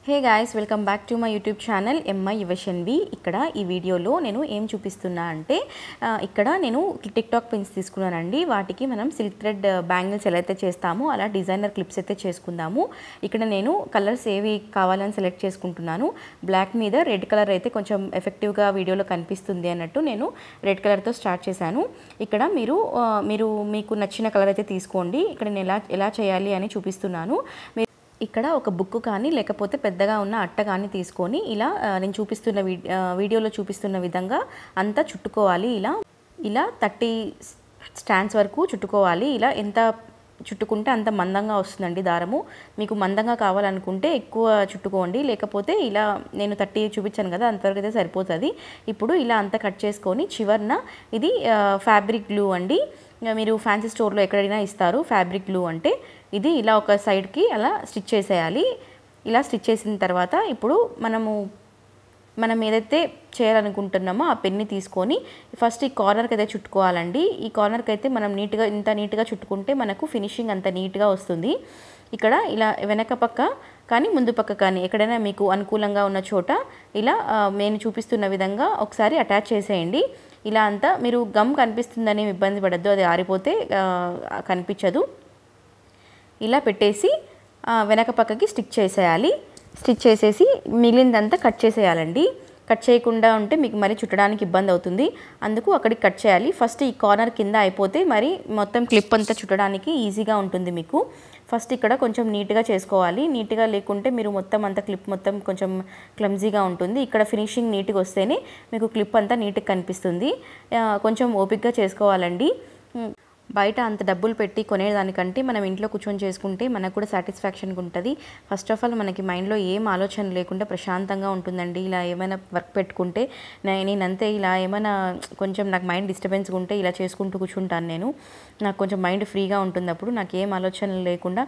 Hey guys, welcome back to my YouTube channel MI Yuvashanvi. ఇక్కడ ఈ వీడియోలో నేను ఏం చూపిస్తున్నా అంటే ఇక్కడ నేను టిక్టాక్ పిన్స్ తీసుకున్నానండి. వాటికి మనం సిల్క్ థ్రెడ్ బ్యాంగిల్స్ ఎలా అయితే చేస్తామో అలా డిజైనర్ క్లిప్స్ అయితే చేసుకుందాము. ఇక్కడ నేను కలర్స్ ఏవి కావాలని సెలెక్ట్ చేసుకుంటున్నాను. బ్లాక్ మీద రెడ్ కలర్ అయితే కొంచెం ఎఫెక్టివ్గా వీడియోలో కనిపిస్తుంది అన్నట్టు నేను రెడ్ కలర్తో స్టార్ట్ చేశాను. ఇక్కడ మీకు నచ్చిన కలర్ అయితే తీసుకోండి. ఇక్కడ నేను ఎలా చేయాలి అని చూపిస్తున్నాను. ఇక్కడ ఒక బుక్ కానీ లేకపోతే పెద్దగా ఉన్న అట్ట కానీ తీసుకొని ఇలా నేను చూపిస్తున్న వీడియోలో చూపిస్తున్న విధంగా అంతా చుట్టుకోవాలి. ఇలా 30 స్టాండ్స్ వరకు చుట్టుకోవాలి. ఇలా ఎంత చుట్టుకుంటే అంత మందంగా వస్తుందండి దారము. మీకు మందంగా కావాలనుకుంటే ఎక్కువ చుట్టుకోండి, లేకపోతే ఇలా నేను 30 చూపించాను కదా అంతవరకు అయితే సరిపోతుంది. ఇప్పుడు ఇలా అంతా కట్ చేసుకొని చివరన ఇది ఫ్యాబ్రిక్ గ్లూ అండి. మీరు ఫ్యాన్సీ స్టోర్లో ఎక్కడైనా ఇస్తారు ఫ్యాబ్రిక్ గ్లూ అంటే. ఇది ఇలా ఒక సైడ్కి అలా స్టిచ్ చేసేయాలి. ఇలా స్టిచ్ చేసిన తర్వాత ఇప్పుడు మనం ఏదైతే చేయాలనుకుంటున్నామో ఆ పెన్ని తీసుకొని ఫస్ట్ ఈ కార్నర్కి అయితే చుట్టుకోవాలండి. ఈ కార్నర్కి అయితే మనం ఇంత నీట్గా చుట్టుకుంటే మనకు ఫినిషింగ్ అంత నీట్గా వస్తుంది. ఇక్కడ ఇలా వెనక పక్క కానీ ముందు పక్క కానీ ఎక్కడైనా మీకు అనుకూలంగా ఉన్న చోట ఇలా నేను చూపిస్తున్న విధంగా ఒకసారి అటాచ్ చేసేయండి. ఇలా అంతా మీరు గమ్ కనిపిస్తుందని ఇబ్బంది పడద్దు, అది ఆరిపోతే కనిపించదు. ఇలా పెట్టేసి వెనక పక్కకి స్టిచ్ చేసేయాలి. స్టిచ్ చేసేసి మిగిలిందంతా కట్ చేసేయాలండి. కట్ చేయకుండా ఉంటే మీకు మరి చుట్టడానికి ఇబ్బంది అవుతుంది, అందుకు అక్కడికి కట్ చేయాలి. ఫస్ట్ ఈ కార్నర్ కింద అయిపోతే మరి మొత్తం క్లిప్ అంతా చుట్టడానికి ఈజీగా ఉంటుంది మీకు. ఫస్ట్ ఇక్కడ కొంచెం నీట్గా చేసుకోవాలి. నీట్గా లేకుంటే మీరు మొత్తం అంతా క్లిప్ మొత్తం కొంచెం క్లమ్జీగా ఉంటుంది. ఇక్కడ ఫినిషింగ్ నీట్గా వస్తేనే మీకు క్లిప్ అంతా నీట్గా కనిపిస్తుంది. కొంచెం ఓపిక్గా చేసుకోవాలండి. బయట అంత డబ్బులు పెట్టి కొనేదానికంటే మనం ఇంట్లో కూర్చొని చేసుకుంటే మనకు కూడా సాటిస్ఫాక్షన్గా ఉంటుంది. ఫస్ట్ ఆఫ్ ఆల్ మనకి మైండ్లో ఏం ఆలోచన లేకుండా ప్రశాంతంగా ఉంటుందండి. ఇలా ఏమైనా వర్క్ పెట్టుకుంటే నేనంతే ఇలా ఏమైనా కొంచెం నాకు మైండ్ డిస్టర్బెన్స్గా ఉంటే ఇలా చేసుకుంటూ కూర్చుంటాను. నాకు కొంచెం మైండ్ ఫ్రీగా ఉంటుంది. అప్పుడు నాకు ఏం ఆలోచనలు లేకుండా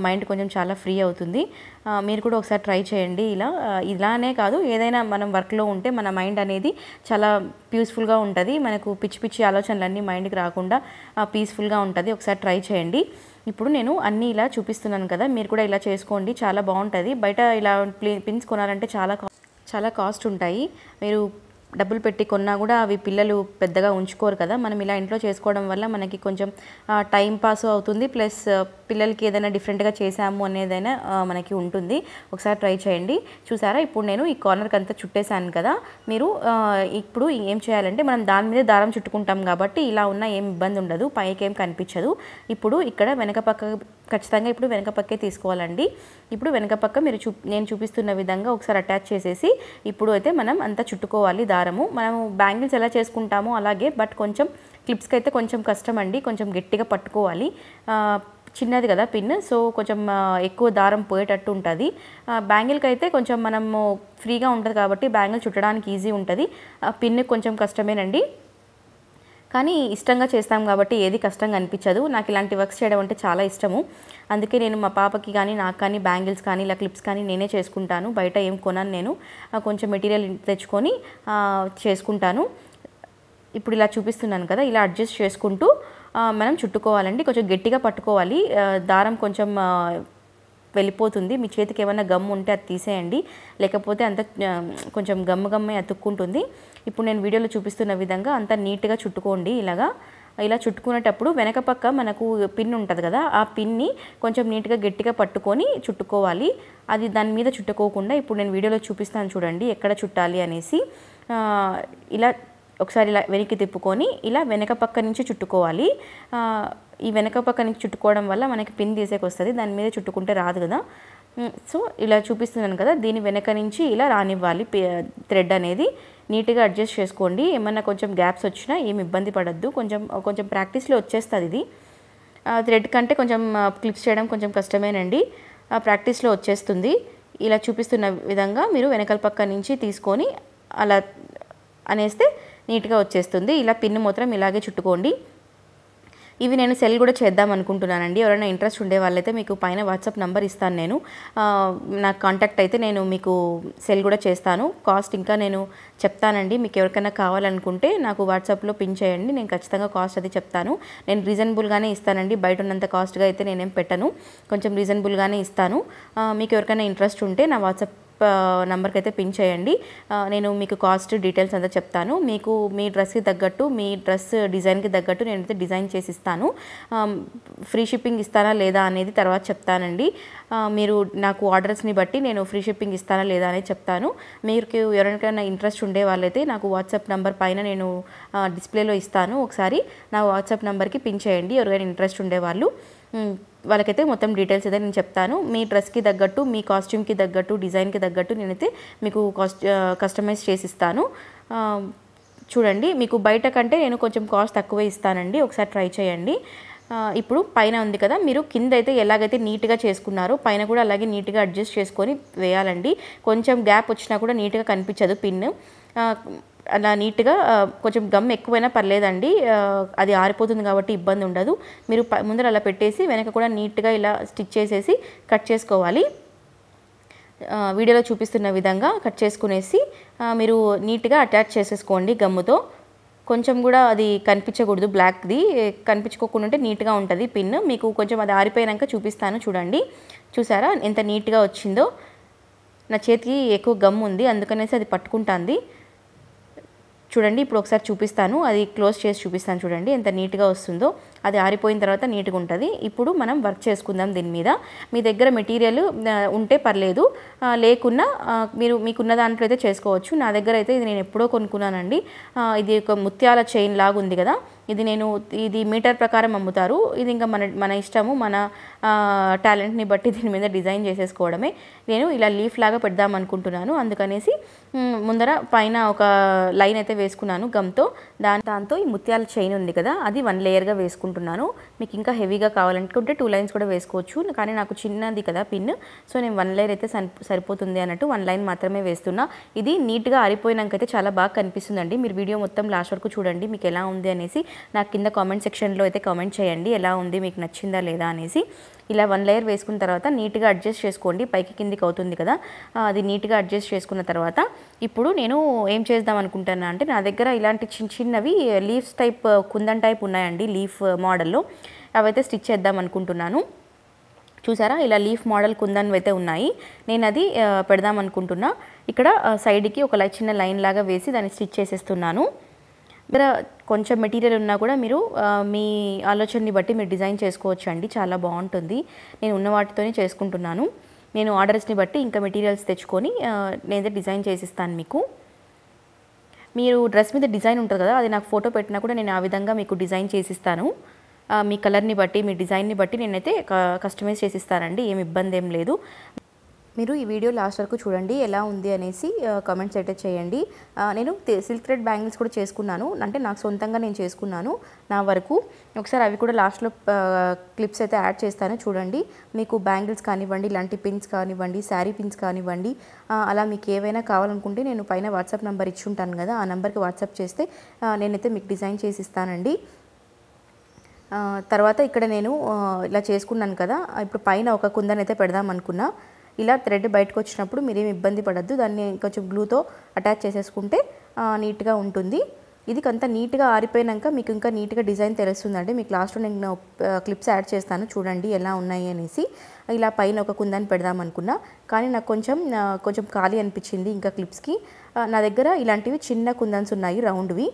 మైండ్ కొంచెం చాలా ఫ్రీ అవుతుంది. మీరు కూడా ఒకసారి ట్రై చేయండి. ఇలానే కాదు, ఏదైనా మనం వర్క్లో ఉంటే మన మైండ్ అనేది చాలా పీస్ఫుల్గా ఉంటుంది. మనకు పిచ్చి ఆలోచనలన్నీ మైండ్కి రాకుండా పీస్ఫుల్గా ఉంటుంది. ఒకసారి ట్రై చేయండి. ఇప్పుడు నేను అన్నీ ఇలా చూపిస్తున్నాను కదా, మీరు కూడా ఇలా చేసుకోండి, చాలా బాగుంటుంది. బయట ఇలా పిన్స్ కొనాలంటే చాలా కాస్ట్ ఉంటాయి. మీరు డబ్బులు పెట్టి కొన్నా కూడా అవి పిల్లలు పెద్దగా ఉంచుకోరు కదా. మనం ఇలా ఇంట్లో చేసుకోవడం వల్ల మనకి కొంచెం టైం పాస్ అవుతుంది, ప్లస్ పిల్లలకి ఏదైనా డిఫరెంట్గా చేసాము అనేదైనా మనకి ఉంటుంది. ఒకసారి ట్రై చేయండి. చూసారా, ఇప్పుడు నేను ఈ కార్నర్కి అంతా చుట్టేసాను కదా. మీరు ఇప్పుడు ఏం చేయాలంటే మనం దాని మీద దారం చుట్టుకుంటాం కాబట్టి ఇలా ఉన్న ఏం ఇబ్బంది ఉండదు, పైకి ఏం కనిపించదు. ఇప్పుడు ఇక్కడ వెనక పక్క ఖచ్చితంగా ఇప్పుడు వెనక పక్కే తీసుకోవాలండి. ఇప్పుడు వెనక పక్క నేను చూపిస్తున్న విధంగా ఒకసారి అటాచ్ చేసేసి ఇప్పుడు అయితే మనం అంతా చుట్టుకోవాలి దారము. మనము బ్యాంగిల్స్ ఎలా చేసుకుంటామో అలాగే, బట్ కొంచెం క్లిప్స్కి అయితే కొంచెం కష్టం అండి. కొంచెం గట్టిగా పట్టుకోవాలి. చిన్నది కదా పిన్, సో కొంచెం ఎక్కువ దారం పోయేటట్టు ఉంటుంది. బ్యాంగిల్కి అయితే కొంచెం మనము ఫ్రీగా ఉంటుంది కాబట్టి బ్యాంగిల్ చుట్టడానికి ఈజీ ఉంటుంది. పిన్ కొంచెం కష్టమేనండి, కానీ ఇష్టంగా చేస్తాం కాబట్టి ఏది కష్టంగా అనిపించదు. నాకు ఇలాంటి వర్క్స్ చేయడం అంటే చాలా ఇష్టము. అందుకే నేను మా పాపకి కానీ నాకు కానీ బ్యాంగిల్స్ కానీ ఇలా క్లిప్స్ కానీ నేనే చేసుకుంటాను. బయట ఏం కొనను నేను, కొంచెం మెటీరియల్ తెచ్చుకొని చేసుకుంటాను. ఇప్పుడు ఇలా చూపిస్తున్నాను కదా, ఇలా అడ్జస్ట్ చేసుకుంటూ మనం చుట్టుకోవాలండి. కొంచెం గట్టిగా పట్టుకోవాలి, దారం కొంచెం వెళ్ళిపోతుంది. మీ చేతికి ఏమైనా గమ్ ఉంటే అది తీసేయండి, లేకపోతే అంత కొంచెం గమ్మే అతుక్కుంటుంది. ఇప్పుడు నేను వీడియోలో చూపిస్తున్న విధంగా అంత నీట్గా చుట్టుకోండి. ఇలా చుట్టుకునేటప్పుడు వెనక పక్క మనకు పిన్ ఉంటుంది కదా, ఆ పిన్ని కొంచెం నీట్గా గట్టిగా పట్టుకొని చుట్టుకోవాలి. అది దాని మీద చుట్టుకోకుండా ఇప్పుడు నేను వీడియోలో చూపిస్తాను చూడండి ఎక్కడ చుట్టాలి అనేసి. ఇలా ఒకసారి ఇలా వెనక్కి తిప్పుకొని ఇలా వెనక పక్క నుంచి చుట్టుకోవాలి. ఈ వెనక పక్క నుంచి చుట్టుకోవడం వల్ల మనకి పిన్ తీసేకి వస్తుంది, దాని మీద చుట్టుకుంటే రాదు కదా. సో ఇలా చూపిస్తున్నాను కదా, దీని వెనక నుంచి ఇలా రానివ్వాలి థ్రెడ్ అనేది. నీట్గా అడ్జస్ట్ చేసుకోండి. ఏమన్నా కొంచెం గ్యాప్స్ వచ్చినా ఏమి ఇబ్బంది పడద్దు. కొంచెం ప్రాక్టీస్లో వచ్చేస్తుంది ఇది. థ్రెడ్ కంటే కొంచెం క్లిప్స్ చేయడం కొంచెం కష్టమేనండి, ప్రాక్టీస్లో వచ్చేస్తుంది. ఇలా చూపిస్తున్న విధంగా మీరు వెనకాల పక్క నుంచి తీసుకొని అలా అనేస్తే నీట్గా వచ్చేస్తుంది. ఇలా పిన్ మాత్రం ఇలాగే చుట్టుకోండి. ఇవి నేను సెల్ కూడా చేద్దాం అనుకుంటున్నానండి. ఎవరైనా ఇంట్రెస్ట్ ఉండే వాళ్ళైతే మీకు పైన వాట్సాప్ నెంబర్ ఇస్తాను నేను. నాకు కాంటాక్ట్ అయితే నేను మీకు సెల్ కూడా చేస్తాను. కాస్ట్ ఇంకా నేను చెప్తానండి. మీకు ఎవరికైనా కావాలనుకుంటే నాకు వాట్సాప్లో పిన్ చేయండి. నేను ఖచ్చితంగా కాస్ట్ అది చెప్తాను. నేను రీజనబుల్గానే ఇస్తానండి. బయట ఉన్నంత కాస్ట్గా అయితే నేనేం పెట్టను. కొంచెం రీజనబుల్గానే ఇస్తాను. మీకు ఎవరికైనా ఇంట్రెస్ట్ ఉంటే నా వాట్సాప్ నంబర్కి అయితే పిన్ చేయండి. నేను మీకు కాస్ట్ డీటెయిల్స్ అంతా చెప్తాను. మీకు మీ డ్రెస్కి తగ్గట్టు మీ డ్రెస్ డిజైన్కి తగ్గట్టు నేనైతే డిజైన్ చేసి ఇస్తాను. ఫ్రీ షిప్పింగ్ ఇస్తానా లేదా అనేది తర్వాత చెప్తానండి. మీరు నాకు ఆర్డర్స్ని బట్టి నేను ఫ్రీ షిప్పింగ్ ఇస్తానా లేదా అనేది చెప్తాను. మీకు ఎవరికైనా ఇంట్రెస్ట్ ఉండే వాళ్ళైతే నాకు వాట్సాప్ నెంబర్ పైన నేను డిస్ప్లేలో ఇస్తాను. ఒకసారి నా వాట్సాప్ నెంబర్కి పిన్ చేయండి. ఎవరికైనా ఇంట్రెస్ట్ ఉండేవాళ్ళు. వాళ్ళకైతే మొత్తం డీటెయిల్స్ అయితే నేను చెప్తాను. మీ డ్రెస్కి తగ్గట్టు మీ కాస్ట్యూమ్కి తగ్గట్టు డిజైన్కి తగ్గట్టు నేనైతే మీకు కస్టమైజ్ చేసి ఇస్తాను. చూడండి, మీకు బయట కంటే నేను కొంచెం కాస్ట్ తక్కువే ఇస్తానండి. ఒకసారి ట్రై చేయండి. ఇప్పుడు పైన ఉంది కదా, మీరు కింద అయితే ఎలాగైతే నీట్గా చేసుకున్నారో పైన కూడా అలాగే నీట్గా అడ్జస్ట్ చేసుకొని వేయాలండి. కొంచెం గ్యాప్ వచ్చినా కూడా నీట్గా కనిపించదు పిన్. అలా నీట్గా కొంచెం గమ్ ఎక్కువైనా పర్లేదండి. అది ఆరిపోతుంది కాబట్టి ఇబ్బంది ఉండదు. మీరు ముందర అలా పెట్టేసి వెనక కూడా నీట్గా ఇలా స్టిచ్ చేసేసి కట్ చేసుకోవాలి. వీడియోలో చూపిస్తున్న విధంగా కట్ చేసుకునేసి మీరు నీట్గా అటాచ్ చేసేసుకోండి గమ్ముతో. కొంచెం కూడా అది కనిపించకూడదు, బ్లాక్ది కనిపించుకోకుండా ఉంటే నీట్గా ఉంటుంది పిన్. మీకు కొంచెం అది ఆరిపోయాక చూపిస్తాను చూడండి. చూసారా ఎంత నీట్గా వచ్చిందో? నా చేతికి ఎక్కువ గమ్ ఉంది అందుకనేసి అది పట్టుకుంటుంది. చూడండి, ఇప్పుడు ఒకసారి చూపిస్తాను, అది క్లోజ్ చేసి చూపిస్తాను. చూడండి ఎంత నీట్గా వస్తుందో. అది ఆరిపోయిన తర్వాత నీట్గా ఉంటుంది. ఇప్పుడు మనం వర్క్ చేసుకుందాం దీని మీద. మీ దగ్గర మెటీరియల్ ఉంటే పర్లేదు, లేకున్నా మీకున్న దాంట్లో అయితే చేసుకోవచ్చు. నా దగ్గర అయితే ఇది నేను ఎప్పుడో కొనుక్కున్నానండి. ఇది ఒక ముత్యాల చైన్ లాగా ఉంది కదా, ఇది మీటర్ ప్రకారం అమ్ముతారు. ఇది ఇంకా మన ఇష్టము, మన టాలెంట్ని బట్టి దీని మీద డిజైన్ చేసేసుకోవడమే. నేను ఇలా లీఫ్ లాగా పెడదాం అనుకుంటున్నాను. అందుకనేసి ముందర పైన ఒక లైన్ అయితే వేసుకున్నాను గమ్తో. దాంతో ఈ ముత్యాల చైన్ ఉంది కదా, అది 1 లేయర్గా వేసుకుంటున్నాను. మీకు ఇంకా హెవీగా కావాలనుకుంటే 2 లైన్స్ కూడా వేసుకోవచ్చు. కానీ నాకు చిన్నది కదా పిన్, సో నేను 1 లేయర్ అయితే సరిపోతుంది అన్నట్టు 1 లైన్ మాత్రమే వేస్తున్నా. ఇది నీట్గా ఆరిపోయినాకైతే చాలా బాగా కనిపిస్తుందండి. మీరు వీడియో మొత్తం లాస్ట్ వరకు చూడండి, మీకు ఎలా ఉంది అనేసి నాకు కింద కామెంట్ సెక్షన్లో అయితే కామెంట్ చేయండి ఎలా ఉంది, మీకు నచ్చిందా లేదా అనేసి. ఇలా 1 లేయర్ వేసుకున్న తర్వాత నీట్గా అడ్జస్ట్ చేసుకోండి. పైకి కిందికి అవుతుంది కదా, అది నీట్గా అడ్జస్ట్ చేసుకున్న తర్వాత ఇప్పుడు నేను ఏం చేద్దాం అనుకుంటున్నా అంటే, నా దగ్గర ఇలాంటి చిన్నవి లీవ్స్ టైప్ కుందన్ టైప్ ఉన్నాయండి లీఫ్ మోడల్లో. అవైతే స్టిచ్ చేద్దాం అనుకుంటున్నాను. చూసారా, ఇలా లీఫ్ మోడల్ కుందన్ అయితే ఉన్నాయి. నేను అది పెడదాం అనుకుంటున్నా. ఇక్కడ సైడ్కి ఒక చిన్న లైన్ లాగా వేసి దాన్ని స్టిచ్ చేసేస్తున్నాను. ఇక్కడ కొంచెం మెటీరియల్ ఉన్నా కూడా మీరు మీ ఆలోచనని బట్టి మీరు డిజైన్ చేసుకోవచ్చు అండి. చాలా బాగుంటుంది. నేను ఉన్న వాటితోనే చేసుకుంటున్నాను. నేను ఆర్డర్స్ని బట్టి ఇంకా మెటీరియల్స్ తెచ్చుకొని నేనైతే డిజైన్ చేసిస్తాను మీకు. మీరు డ్రెస్ మీద డిజైన్ ఉంటుంది కదా, అది నాకు ఫోటో పెట్టినా కూడా నేను ఆ విధంగా మీకు డిజైన్ చేసిస్తాను. మీ కలర్ని బట్టి మీ డిజైన్ని బట్టి నేనైతే కస్టమైజ్ చేసిస్తానండి. ఏమి ఇబ్బంది ఏం లేదు. మీరు ఈ వీడియో లాస్ట్ వరకు చూడండి, ఎలా ఉంది అనేసి కామెంట్స్ అయితే చేయండి. నేను సిల్క్ థ్రెడ్ బ్యాంగిల్స్ కూడా చేసుకున్నాను, అంటే నాకు సొంతంగా నేను చేసుకున్నాను నా వరకు. ఒకసారి అవి కూడా లాస్ట్లో క్లిప్స్ అయితే యాడ్ చేస్తాను చూడండి. మీకు బ్యాంగిల్స్ కానివ్వండి, ఇలాంటి పిన్స్ కానివ్వండి, శారీ పిన్స్ కానివ్వండి, అలా మీకు ఏవైనా కావాలనుకుంటే నేను పైన వాట్సాప్ నెంబర్ ఇచ్చి ఉంటాను కదా, ఆ నెంబర్కి వాట్సాప్ చేస్తే నేనైతే మీకు డిజైన్ చేసి ఇస్తానండి. తర్వాత ఇక్కడ నేను ఇలా చేసుకున్నాను కదా, ఇప్పుడు పైన ఒక కుందన్ అయితే పెడదాం అనుకున్నా. ఇలా థ్రెడ్ బయటకు వచ్చినప్పుడు మీరేమి ఇబ్బంది పడద్దు, దాన్ని కొంచెం గ్లూతో అటాచ్ చేసేసుకుంటే నీట్గా ఉంటుంది. ఇది కొంత నీట్గా ఆరిపోయాక మీకు ఇంకా నీట్గా డిజైన్ తెలుస్తుందండి. మీకు లాస్ట్లో నేను క్లిప్స్ యాడ్ చేస్తాను చూడండి ఎలా ఉన్నాయి అనేసి. ఇలా పైన ఒక కుందన్ పెడదాం అనుకున్నా, కానీ నాకు కొంచెం ఖాళీ అనిపించింది ఇంకా క్లిప్స్కి. నా దగ్గర ఇలాంటివి చిన్న కుందన్స్ ఉన్నాయి రౌండ్వి.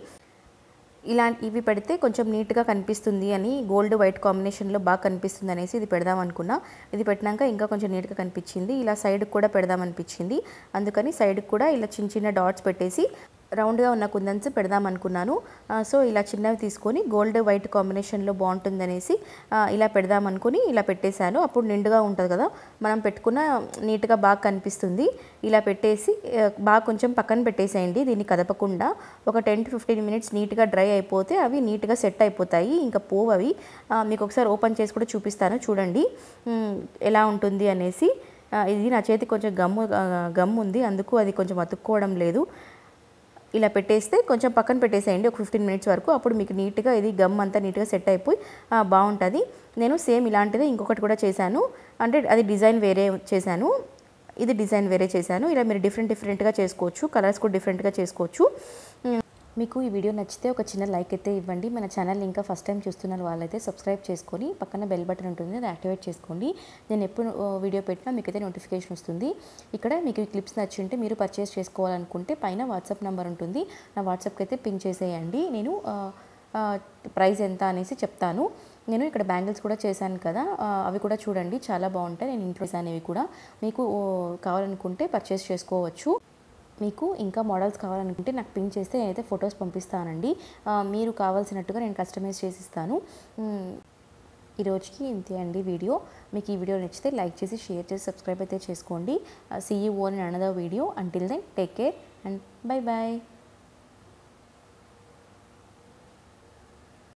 ఇవి పెడితే కొంచెం నీట్గా కనిపిస్తుంది అని, గోల్డ్ వైట్ కాంబినేషన్లో బాగా కనిపిస్తుంది అనేసి ఇది పెడదాం అనుకున్నా. ఇది పెట్టినాక ఇంకా కొంచెం నీట్గా కనిపించింది. ఇలా సైడ్కి కూడా పెడదాం అనిపించింది, అందుకని సైడ్కి కూడా ఇలా చిన్న డాట్స్ పెట్టేసి రౌండ్గా ఉన్న కుందన్స్ పెడదాం అనుకున్నాను. సో ఇలా చిన్నవి తీసుకొని గోల్డ్ వైట్ కాంబినేషన్లో బాగుంటుందనేసి ఇలా పెడదాం అనుకుని ఇలా పెట్టేశాను. అప్పుడు నిండుగా ఉంటుంది కదా, మనం పెట్టుకున్న నీట్గా బాగా కనిపిస్తుంది. ఇలా పెట్టేసి బాగా కొంచెం పక్కన పెట్టేసేయండి, దీన్ని కదపకుండా. ఒక 10 to 15 minutes నీట్గా డ్రై అయిపోతే అవి నీట్గా సెట్ అయిపోతాయి, ఇంకా పోవు అవి. మీకు ఒకసారి ఓపెన్ చేసి కూడా చూపిస్తాను చూడండి ఎలా ఉంటుంది అనేసి. ఇది నా చేతి కొంచెం గమ్ ఉంది, అందుకు అది కొంచెం అతుక్కోవడం లేదు. ఇలా పెట్టేస్తే కొంచెం పక్కన పెట్టేసేయండి ఒక 15 మినిట్స్ వరకు. అప్పుడు మీకు నీట్గా ఇది గమ్ అంతా నీట్గా సెట్ అయిపోయి బాగుంటుంది. నేను సేమ్ ఇలాంటిదే ఇంకొకటి కూడా చేశాను. అంటే అది డిజైన్ వేరే చేశాను, ఇది డిజైన్ వేరే చేశాను. ఇలా మీరు డిఫరెంట్గా చేసుకోవచ్చు, కలర్స్ కూడా డిఫరెంట్గా చేసుకోవచ్చు. మీకు ఈ వీడియో నచ్చితే ఒక చిన్న లైక్ అయితే ఇవ్వండి. మన ఛానల్ ఇంకా ఫస్ట్ టైం చూస్తున్న వాళ్ళైతే సబ్స్క్రైబ్ చేసుకొని పక్కన బెల్ బటన్ ఉంటుంది, అది యాక్టివేట్ చేసుకోండి. నేను ఎప్పుడు వీడియో పెట్టినా మీకైతే నోటిఫికేషన్ వస్తుంది. ఇక్కడ మీకు ఈ క్లిప్స్ నచ్చింటే మీరు పర్చేస్ చేసుకోవాలనుకుంటే పైన వాట్సాప్ నెంబర్ ఉంటుంది, నా వాట్సాప్కి అయితే పింక్ చేసేయండి. నేను ప్రైస్ ఎంత అనేసి చెప్తాను. నేను ఇక్కడ బ్యాంగిల్స్ కూడా చేశాను కదా, అవి కూడా చూడండి, చాలా బాగుంటాయి. నేను ఇంట్లో చేశాను. ఇవి కూడా మీకు కావాలనుకుంటే పర్చేస్ చేసుకోవచ్చు. మీకు ఇంకా మోడల్స్ కావాలనుకుంటే నాకు పింక్ చేస్తే నేనైతే ఫొటోస్ పంపిస్తానండి. మీరు కావాల్సినట్టుగా నేను కస్టమైజ్ చేసిస్తాను. ఈరోజుకి ఇంతే అండి వీడియో. మీకు ఈ వీడియో నచ్చితే లైక్ చేసి, షేర్ చేసి, సబ్స్క్రైబ్ అయితే చేసుకోండి. See you own in another video. Until then take care and bye bye.